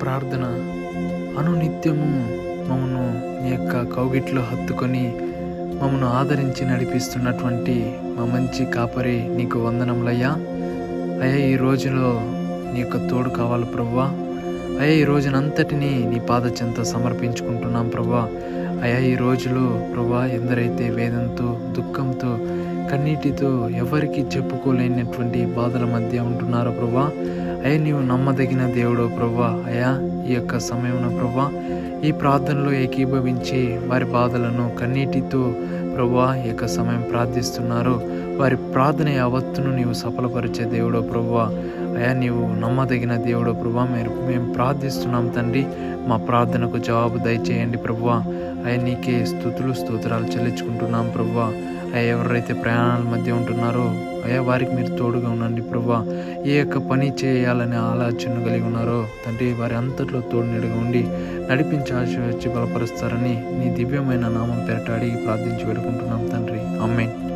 ప్రార్థన అనునిత్యము మమ్మను నీ యొక్క కౌగిట్లో హత్తుకొని మమ్మను ఆదరించి నడిపిస్తున్నటువంటి మా మంచి కాపరి నీకు వందనములయ్యా. అయ్యా, ఈ రోజులో నీ యొక్క తోడు కావాలి ప్రభువా. అయ్యా, ఈ రోజునంతటినీ నీ పాద చెంత సమర్పించుకుంటున్నాం ప్రభువా. అయ్యా, ఈ రోజులో ప్రభువా ఎందరైతే వేదంతో, దుఃఖంతో, కన్నీటితో ఎవరికి చెప్పుకోలేనటువంటి బాధల మధ్య ఉంటున్నారో ప్రభువా, అయ్యా నీవు నమ్మదగిన దేవుడో ప్రభువా. అయ్యా, ఈ యొక్క సమయమున ప్రభువా ఈ ప్రార్థనలో ఏకీభవించి వారి బాధలను కన్నీటితో ప్రభువా ఈ యొక్క సమయం ప్రార్థిస్తున్నారు. వారి ప్రార్థన యావత్తును నీవు సఫలపరిచే దేవుడో ప్రభువా. అయ్యా, నీవు నమ్మదగిన దేవుడో ప్రభువా. మేము ప్రార్థిస్తున్నాం తండ్రి. మా ప్రార్థనకు జవాబు దయచేయండి ప్రభువా. అయ్యా, నీకే స్తుతులు స్తోత్రాలు చెల్లించుకుంటున్నాం ప్రభువా. అయ్యా, ఎవరైతే ప్రయాణాల మధ్య ఉంటున్నారో అయ్యా వారికి మీరు తోడుగా ఉండండి ప్రభువా. ఏ యొక్క పని చేయాలనే ఆలోచన కలిగి ఉన్నారో తండ్రి, వారి అంతట్లో తోడునిడుగా ఉండి నడిపించి ఆశీర్వదించి బలపరుస్తారని నీ దివ్యమైన నామం పేరట అడిగి ప్రార్థించి వేడుకుంటున్నాం తండ్రి. ఆమేన్.